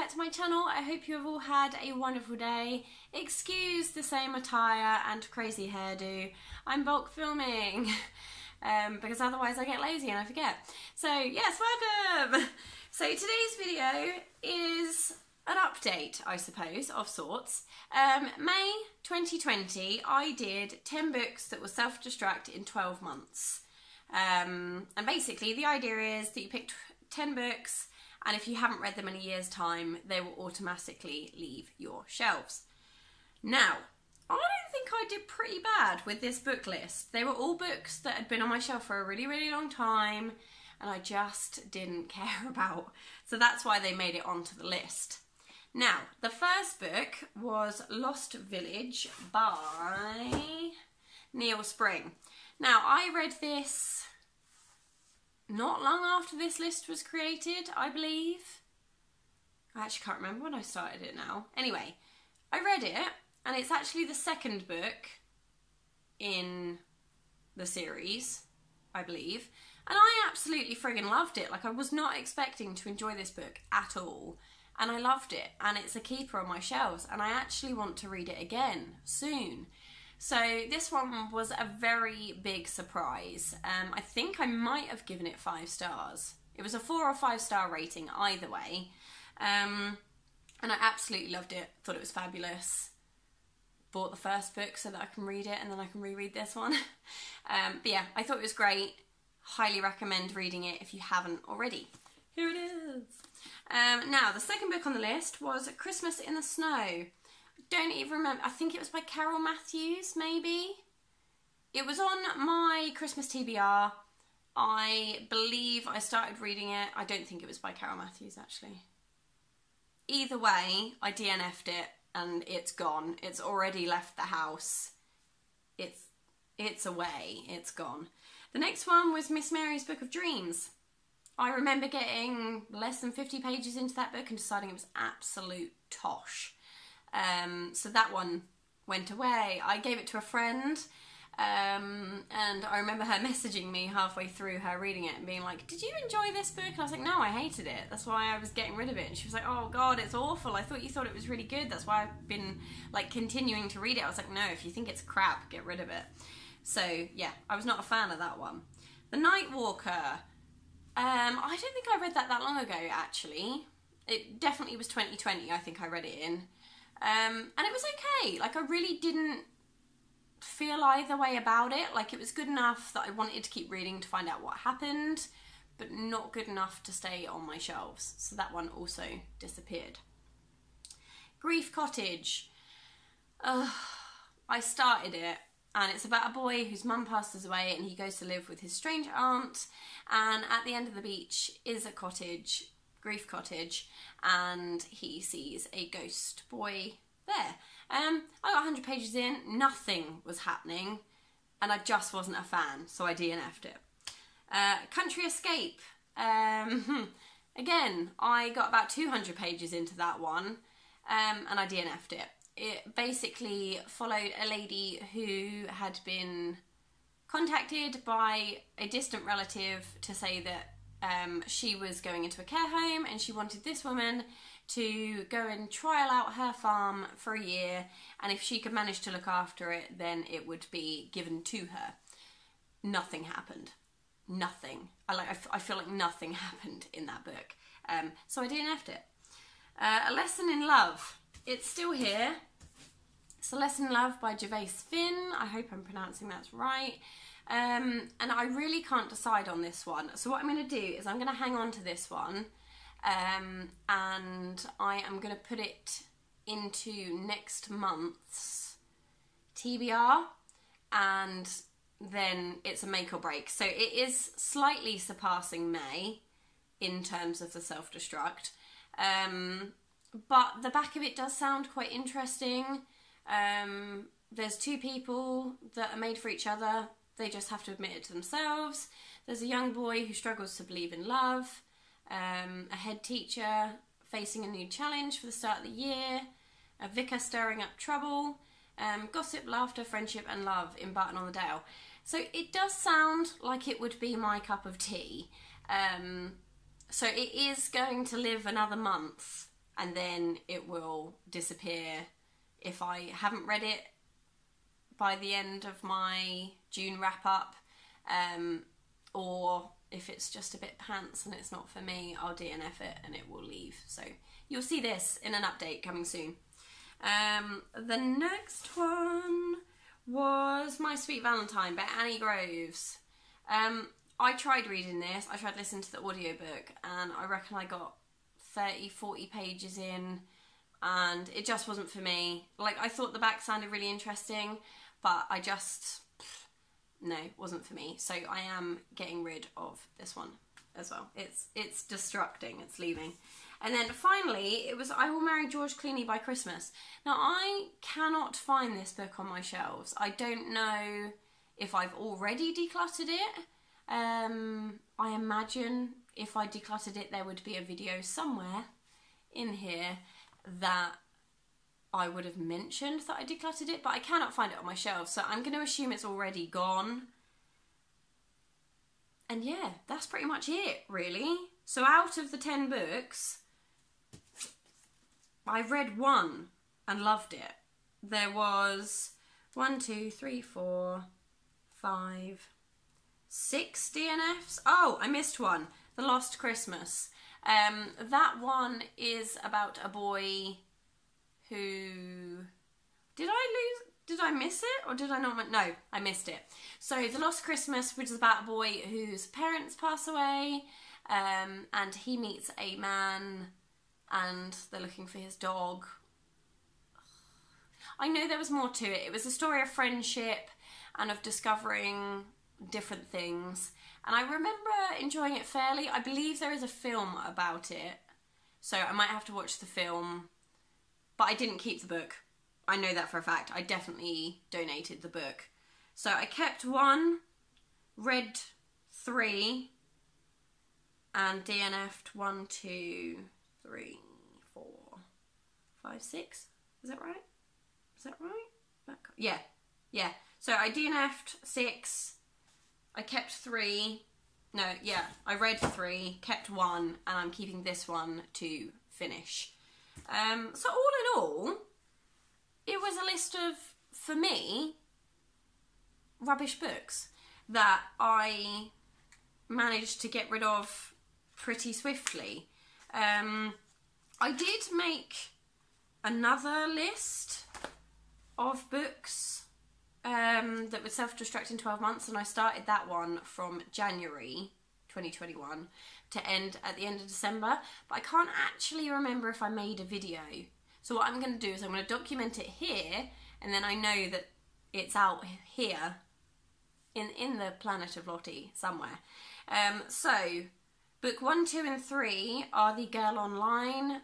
back to my channel. I hope you have all had a wonderful day. Excuse the same attire and crazy hairdo. I'm bulk filming because otherwise I get lazy and I forget. So yes, welcome! So today's video is an update, I suppose, of sorts. May 2020 I did 10 books that were self-destruct in 12 months. And basically the idea is that you pick 10 books, and if you haven't read them in a year's time, they will automatically leave your shelves. Now, I don't think I did pretty bad with this book list. They were all books that had been on my shelf for a really, really long time, and I just didn't care about. So that's why they made it onto the list. Now, the first book was Lost Village by Neil Spring. Now, I read this not long after this list was created, I believe. I actually can't remember when I started it now. Anyway, I read it, and it's actually the second book in the series, I believe. And I absolutely friggin' loved it. Like, I was not expecting to enjoy this book at all. And I loved it. And it's a keeper on my shelves. And I actually want to read it again soon. So this one was a very big surprise. I think I might have given it 5 stars. It was a 4 or 5 star rating either way. And I absolutely loved it. Thought it was fabulous. Bought the first book so that I can read it and then I can reread this one. But yeah, I thought it was great. Highly recommend reading it if you haven't already. Here it is. Now, the second book on the list was Christmas in the Snow. Don't even remember. I think it was by Carol Matthews, maybe. It was on my Christmas TBR. I believe I started reading it. I don't think it was by Carol Matthews, actually. Either way, I DNF'd it and it's gone. It's already left the house. It's away. It's gone. The next one was Miss Mary's Book of Dreams. I remember getting less than 50 pages into that book and deciding it was absolute tosh. So that one went away. I gave it to a friend, and I remember her messaging me halfway through her reading it and being like, did you enjoy this book? And I was like, no, I hated it. That's why I was getting rid of it. And she was like, oh God, it's awful. I thought you thought it was really good. That's why I've been like continuing to read it. I was like, no, if you think it's crap, get rid of it. So yeah, I was not a fan of that one. The Night Walker. I don't think I read that long ago, actually. It definitely was 2020, I think I read it in. And it was okay. Like, I really didn't feel either way about it. Like, it was good enough that I wanted to keep reading to find out what happened, but not good enough to stay on my shelves. So that one also disappeared. Grief Cottage. I started it, and it's about a boy whose mum passes away and he goes to live with his strange aunt, and at the end of the beach is a cottage, Grief Cottage, and he sees a ghost boy there. I got 100 pages in, nothing was happening, and I just wasn't a fan, so I DNF'd it. Country Escape. Again, I got about 200 pages into that one, and I DNF'd it. It basically followed a lady who had been contacted by a distant relative to say that she was going into a care home and she wanted this woman to go and trial out her farm for a year, and if she could manage to look after it, then it would be given to her. Nothing happened. Nothing. I feel like nothing happened in that book. So I DNF'd it. A Lesson in Love. It's still here. It's A Lesson in Love by Gervais Finn. I hope I'm pronouncing that right. And I really can't decide on this one. So what I'm going to do is I'm going to hang on to this one, and I am going to put it into next month's TBR, and then it's a make or break. So it is slightly surpassing May in terms of the self-destruct, but the back of it does sound quite interesting. There's 2 people that are made for each other. They just have to admit it to themselves. There's a young boy who struggles to believe in love, a head teacher facing a new challenge for the start of the year, a vicar stirring up trouble, gossip, laughter, friendship and love in Barton-on-the-Dale. So it does sound like it would be my cup of tea. So it is going to live another month, and then it will disappear if I haven't read it by the end of my June wrap up, or if it's just a bit pants and it's not for me, I'll DNF it and it will leave. So you'll see this in an update coming soon. The next one was My Sweet Valentine by Annie Groves. I tried reading this, I tried listening to the audiobook, and I reckon I got 30-40 pages in and it just wasn't for me. Like, I thought the back sounded really interesting, but I just, no, wasn't for me. So I am getting rid of this one as well. It's destructing, it's leaving. And then finally, it was I Will Marry George Clooney by Christmas. Now, I cannot find this book on my shelves. I don't know if I've already decluttered it. I imagine if I decluttered it, there would be a video somewhere in here that I would have mentioned that I decluttered it, but I cannot find it on my shelves, so I'm going to assume it's already gone. And yeah, that's pretty much it, really. So out of the 10 books, I read one and loved it. There was 1, 2, 3, 4, 5, 6 DNFs. Oh, I missed one. The Lost Christmas. That one is about a boy who... Did I miss it or did I not? No, I missed it. So The Lost Christmas, which is about a boy whose parents pass away, and he meets a man and they're looking for his dog. I know there was more to it. It was a story of friendship and of discovering different things. And I remember enjoying it fairly. I believe there is a film about it, so I might have to watch the film. But I didn't keep the book. I know that for a fact. I definitely donated the book. So I kept one, read 3, and DNF'd 1, 2, 3, 4, 5, 6. Is that right? Is that right? Yeah. Yeah. So I DNF'd 6. I kept 3. No, yeah. I read 3, kept 1, and I'm keeping this one to finish. So all in all, it was a list of, for me, rubbish books that I managed to get rid of pretty swiftly. I did make another list of books that would self-destruct in 12 months, and I started that one from January 2021 to end at the end of December, but I can't actually remember if I made a video. So what I'm going to do is I'm going to document it here, and then I know that it's out here in the planet of Lottie somewhere. So book 1, 2 and 3 are the Girl Online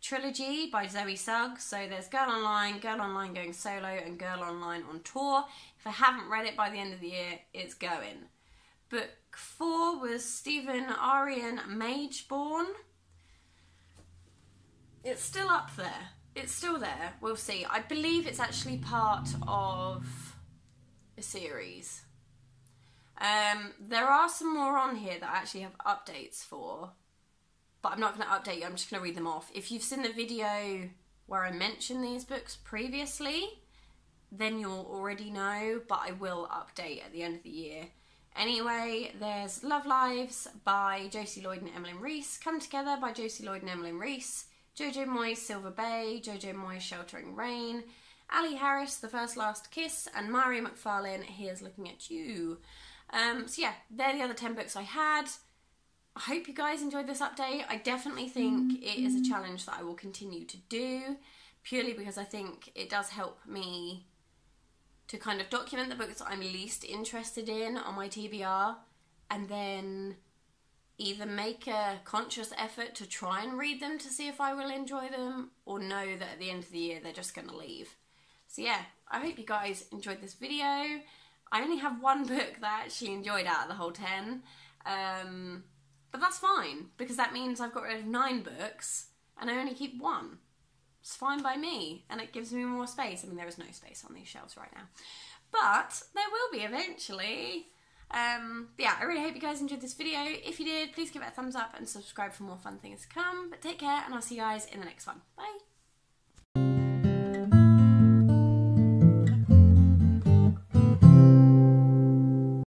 trilogy by Zoe Suggs. So there's Girl Online going solo, and Girl Online on tour. If I haven't read it by the end of the year, it's going. Book 4 was Stephen Aryan Mageborn. It's still up there. It's still there. We'll see. I believe it's actually part of a series. There are some more on here that I actually have updates for, but I'm not going to update you. I'm just going to read them off. If you've seen the video where I mentioned these books previously, then you'll already know, but I will update at the end of the year. Anyway, there's Lovelies by Josie Lloyd and Emily Reese, Come Together by Josie Lloyd and Emily Reese, Jojo Moyes Silver Bay, Jojo Moyes Sheltering Rain, Ali Harris The First Last Kiss, and Maria McFarlane Here's Looking at You. So yeah, they're the other 10 books I had. I hope you guys enjoyed this update. I definitely think it is a challenge that I will continue to do, purely because I think it does help me to kind of document the books that I'm least interested in on my TBR, and then either make a conscious effort to try and read them to see if I will enjoy them, or know that at the end of the year they're just going to leave. So yeah, I hope you guys enjoyed this video. I only have one book that I actually enjoyed out of the whole 10, but that's fine, because that means I've got rid of 9 books and I only keep 1. It's fine by me, and it gives me more space. I mean, there is no space on these shelves right now, but there will be eventually. But yeah, I really hope you guys enjoyed this video. If you did, please give it a thumbs up and subscribe for more fun things to come. But take care, and I'll see you guys in the next one. Bye!